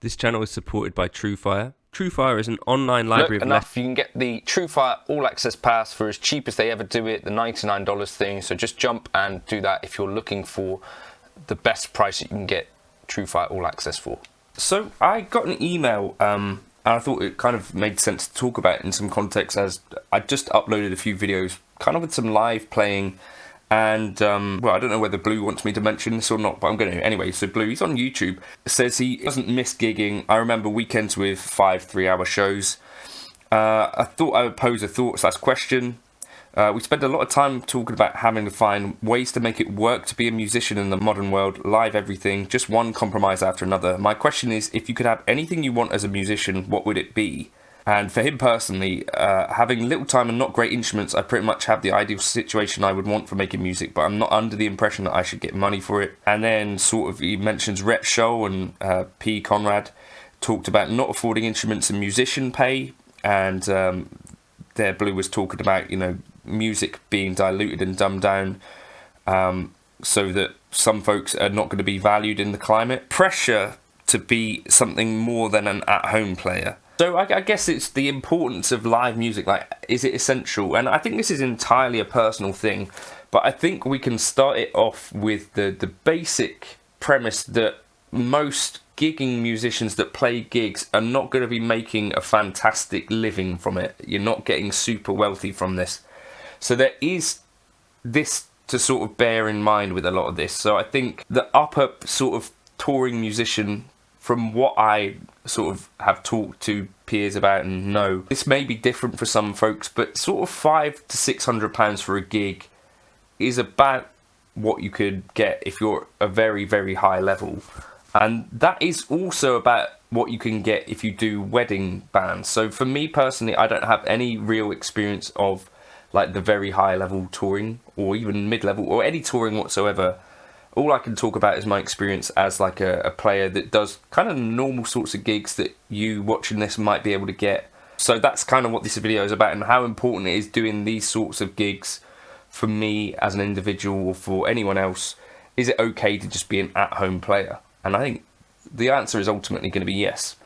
This channel is supported by Truefire. Truefire is an online library of You can get the Truefire All Access Pass for as cheap as they ever do it, the $99 thing. So just jump and do that if you're looking for the best price that you can get Truefire All Access for. So I got an email, and I thought it kind of made sense to talk about it in some context, as I just uploaded a few videos, kind of with some live playing. And, well, I don't know whether Blue wants me to mention this or not, but I'm going to. Anyway, so Blue, he's on YouTube, says he doesn't miss gigging. I remember weekends with 5 3-hour shows. I thought I would pose a thought/question. We spend a lot of time talking about having to find ways to make it work to be a musician in the modern world, live everything, just one compromise after another. My question is, if you could have anything you want as a musician, what would it be? And for him personally, having little time and not great instruments, I pretty much have the ideal situation I would want for making music, but I'm not under the impression that I should get money for it. And then sort of he mentions Rhett Scholl and P. Conrad talked about not affording instruments and musician pay, and there Blue was talking about, you know, music being diluted and dumbed down so that some folks are not going to be valued in the climate. Pressure to be something more than an at-home player. So I guess it's the importance of live music. Like, is it essential? And I think this is entirely a personal thing, but I think we can start it off with the basic premise that most gigging musicians that play gigs are not going to be making a fantastic living from it. You're not getting super wealthy from this. So there is this to sort of bear in mind with a lot of this. So I think the upper sort of touring musician, from what I sort of have talked to peers about and know, this may be different for some folks, but sort of £500 to £600 for a gig is about what you could get if you're a very, very high level. And that is also about what you can get if you do wedding bands. So for me personally, I don't have any real experience of like the very high level touring or even mid-level or any touring whatsoever. All I can talk about is my experience as like a player that does kind of normal sorts of gigs that you watching this might be able to get. So that's kind of what this video is about, and how important it is doing these sorts of gigs for me as an individual or for anyone else. Is it okay to just be an at-home player? And I think the answer is ultimately going to be yes.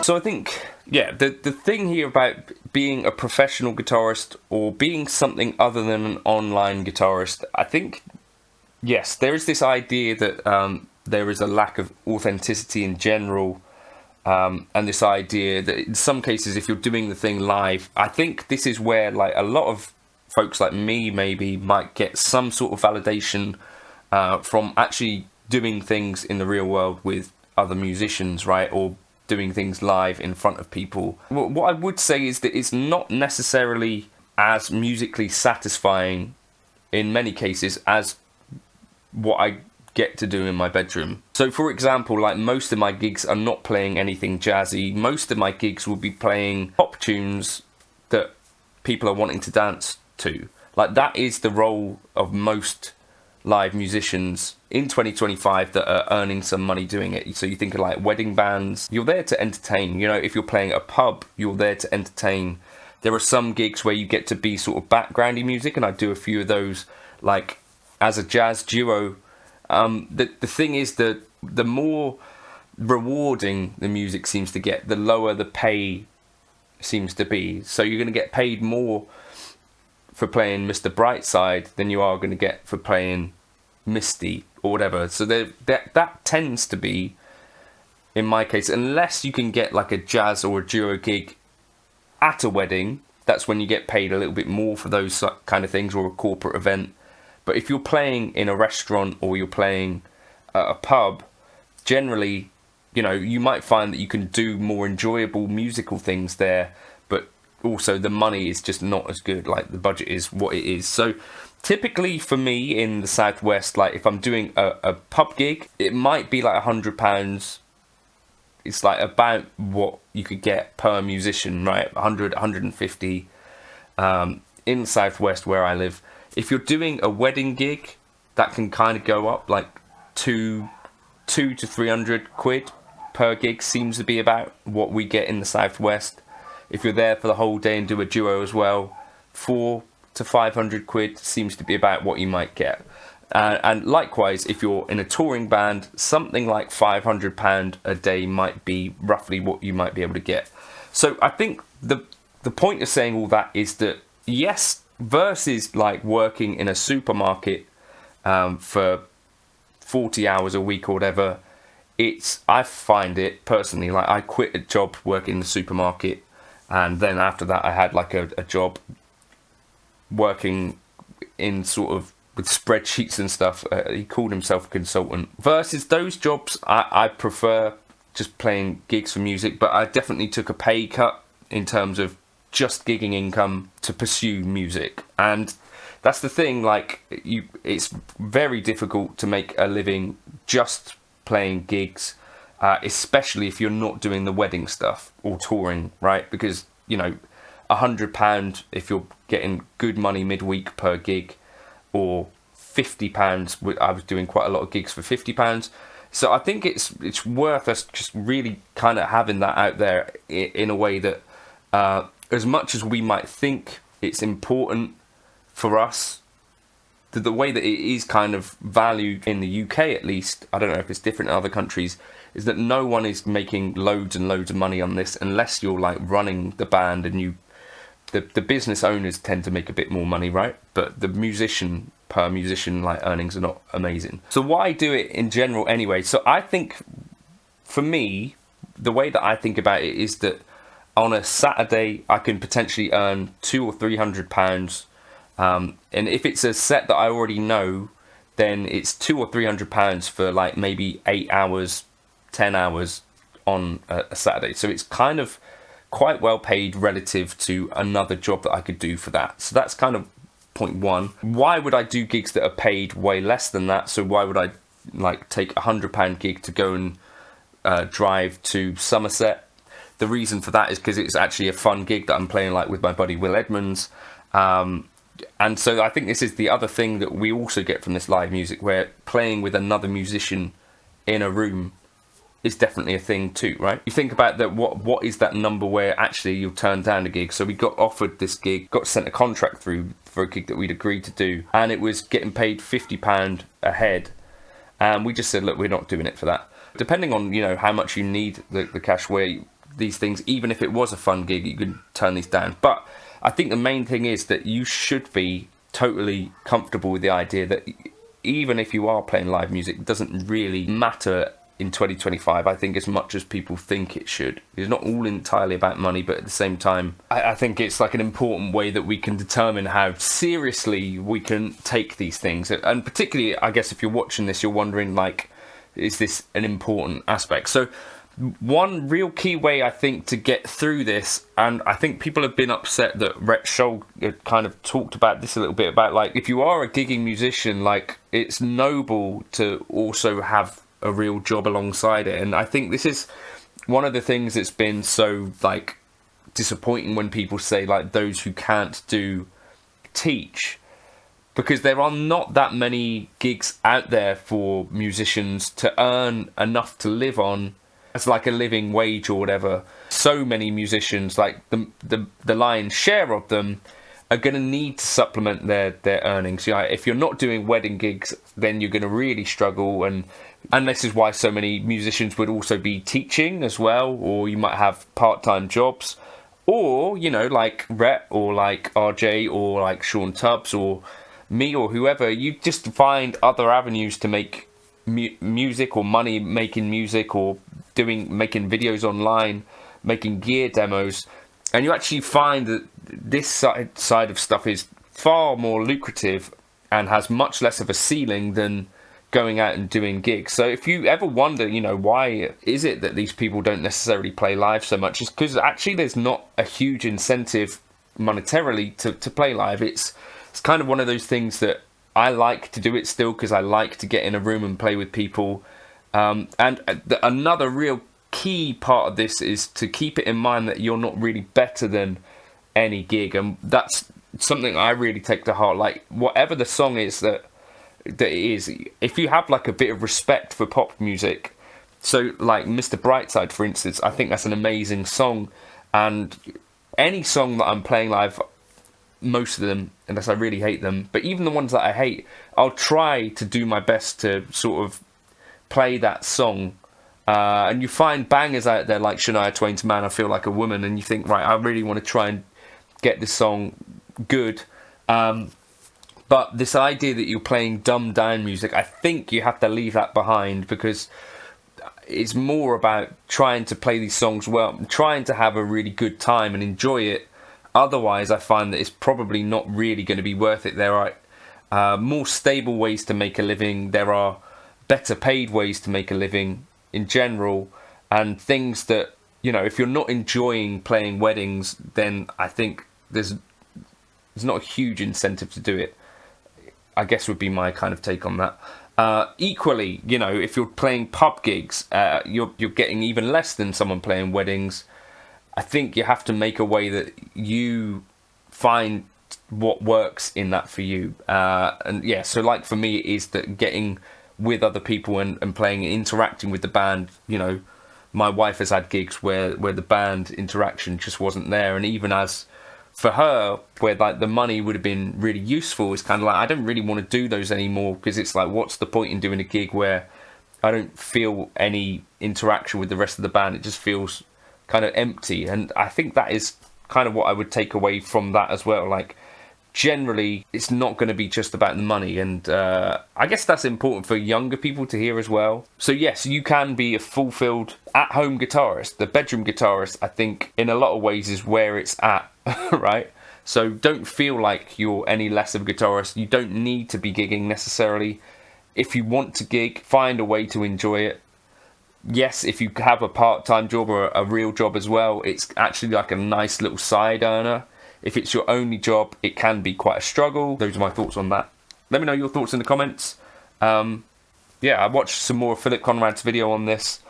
So I think, yeah, the thing here about being a professional guitarist or being something other than an online guitarist, I think, yes, there is this idea that there is a lack of authenticity in general, and this idea that in some cases, if you're doing the thing live, I think this is where like a lot of folks like me maybe might get some sort of validation from actually doing things in the real world with other musicians, right? Or doing things live in front of people. What I would say is that it's not necessarily as musically satisfying in many cases as what I get to do in my bedroom. So for example, like most of my gigs are not playing anything jazzy. Most of my gigs will be playing pop tunes that people are wanting to dance to. Like that is the role of most live musicians in 2025 that are earning some money doing it. So you think of like wedding bands, you're there to entertain. You know, if you're playing at a pub, you're there to entertain. There are some gigs where you get to be sort of backgroundy music, and I do a few of those, like as a jazz duo. The thing is that the more rewarding the music seems to get, the lower the pay seems to be. So you're going to get paid more for playing Mr. Brightside than you are going to get for playing Misty or whatever. So that tends to be, in my case, unless you can get like a jazz or a duo gig at a wedding, that's when you get paid a little bit more for those kind of things, or a corporate event. But if you're playing in a restaurant or you're playing at a pub, generally, you know, you might find that you can do more enjoyable musical things there, but also the money is just not as good. Like, the budget is what it is. So typically for me in the Southwest, like if I'm doing a pub gig, it might be like £100. It's like about what you could get per musician, right? 100, 150 in the Southwest where I live. If you're doing a wedding gig, that can kind of go up like two to 300 quid per gig seems to be about what we get in the Southwest. If you're there for the whole day and do a duo as well, 400 to 500 quid seems to be about what you might get. And likewise, if you're in a touring band, something like £500 a day might be roughly what you might be able to get. So I think the point of saying all that is that, yes, versus like working in a supermarket for 40 hours a week or whatever, I find it personally, like I quit a job working in the supermarket, and then after that I had like a job working in sort of with spreadsheets and stuff. He called himself a consultant. Versus those jobs, I prefer just playing gigs for music, but I definitely took a pay cut in terms of just gigging income to pursue music. And that's the thing, like, it's very difficult to make a living just playing gigs, especially if you're not doing the wedding stuff or touring, right? Because, you know, £100 if you're getting good money midweek per gig, or £50. I was doing quite a lot of gigs for £50. So I think it's worth us just really kind of having that out there in a way that, as much as we might think it's important for us, the way that it is kind of valued in the UK at least, I don't know if it's different in other countries, is that no one is making loads and loads of money on this unless you're like running the band, and the business owners tend to make a bit more money, right? But the musician per musician like earnings are not amazing. So why do it in general anyway? So I think for me, the way that I think about it is that on a Saturday I can potentially earn £200 or £300. And if it's a set that I already know, then it's £200 or £300 for like maybe 8 hours, 10 hours on a Saturday. So it's kind of quite well paid relative to another job that I could do for that. So that's kind of point one. Why would I do gigs that are paid way less than that? So why would I like take a £100 gig to go and drive to Somerset? The reason for that is because it's actually a fun gig that I'm playing like with my buddy Will Edmonds. And so I think this is the other thing that we also get from this live music, where playing with another musician in a room is definitely a thing too, right? You think about that, what is that number where actually you'll turn down a gig? So we got offered this gig, got sent a contract through for a gig that we'd agreed to do, and it was getting paid £50 a head, and we just said, look, we're not doing it for that. Depending on, you know, how much you need the cash, where these things, even if it was a fun gig, you could turn these down. But I think the main thing is that you should be totally comfortable with the idea that even if you are playing live music, it doesn't really matter in 2025, I think, as much as people think it should. It's not all entirely about money, but at the same time, I think it's like an important way that we can determine how seriously we can take these things. And particularly, I guess, if you're watching this, you're wondering, like, is this an important aspect? So one real key way, I think, to get through this, and I think people have been upset that Rhett Scholl kind of talked about this a little bit, about, like, if you are a gigging musician, like, it's noble to also have a real job alongside it. And I think this is one of the things that's been so, like, disappointing when people say, like, those who can't teach. because there are not that many gigs out there for musicians to earn enough to live on as like a living wage or whatever. So many musicians, like the lion's share of them, are going to need to supplement their earnings. You know, if you're not doing wedding gigs, then you're going to really struggle, and this is why so many musicians would also be teaching as well, or you might have part-time jobs, or, you know, like Rhett or like RJ or like Sean Tubbs or me or whoever, you just find other avenues to make music or money making music, or making videos online, making gear demos, and you actually find that this side of stuff is far more lucrative and has much less of a ceiling than going out and doing gigs. So if you ever wonder, you know, why is it that these people don't necessarily play live so much, it's because actually there's not a huge incentive monetarily to play live. It's kind of one of those things that I like to do it still, because I like to get in a room and play with people. And another real key part of this is to keep it in mind that you're not really better than any gig, and that's something I really take to heart. Like, whatever the song is that it is, if you have like a bit of respect for pop music, so like Mr. Brightside, for instance, I think that's an amazing song, and any song that I'm playing live, most of them, unless I really hate them, but even the ones that I hate, I'll try to do my best to sort of play that song. And you find bangers out there like Shania Twain's Man, I Feel Like a Woman, and you think, right, I really want to try and get this song good. But this idea that you're playing dumbed down music, I think you have to leave that behind, because it's more about trying to play these songs well, trying to have a really good time and enjoy it. Otherwise, I find that it's probably not really going to be worth it. There are more stable ways to make a living. There are better paid ways to make a living in general, and things that, you know, if you're not enjoying playing weddings, then I think there's not a huge incentive to do it, I guess, would be my kind of take on that. Equally, you know, if you're playing pub gigs, you're getting even less than someone playing weddings. I think you have to make a way that you find what works in that for you. And yeah, so like for me, it is that getting with other people and playing and interacting with the band. You know, my wife has had gigs where the band interaction just wasn't there, and even as for her, where like the money would have been really useful, it's kind of like, I don't really want to do those anymore, because it's like, what's the point in doing a gig where I don't feel any interaction with the rest of the band? It just feels kind of empty. And I think that is kind of what I would take away from that as well. Like, generally, it's not going to be just about the money, and I guess that's important for younger people to hear as well. So yes, you can be a fulfilled at-home guitarist. The bedroom guitarist, I think, in a lot of ways is where it's at, right? So don't feel like you're any less of a guitarist. You don't need to be gigging necessarily. If you want to gig, find a way to enjoy it. Yes, if you have a part-time job or a real job as well, it's actually like a nice little side earner. If it's your only job, it can be quite a struggle. Those are my thoughts on that. Let me know your thoughts in the comments. Yeah, I watched some more of Philip Conrad's video on this,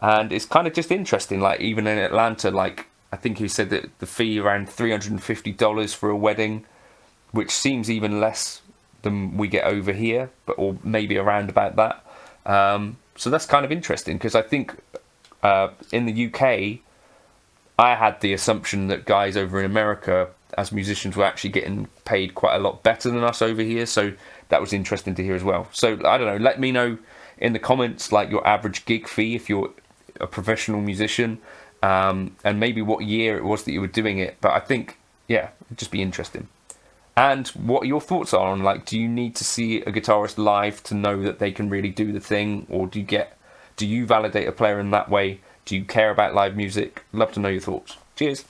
and it's kind of just interesting. Like, even in Atlanta, like, I think he said that the fee around $350 for a wedding, which seems even less than we get over here, or maybe around about that. So that's kind of interesting, because I think in the UK, I had the assumption that guys over in America as musicians were actually getting paid quite a lot better than us over here, so that was interesting to hear as well. So I don't know, let me know in the comments like your average gig fee if you're a professional musician, and maybe what year it was that you were doing it. But I think, yeah, it'd just be interesting. And what your thoughts are on, like, do you need to see a guitarist live to know that they can really do the thing, or do you validate a player in that way? Do you care about live music? Love to know your thoughts. Cheers.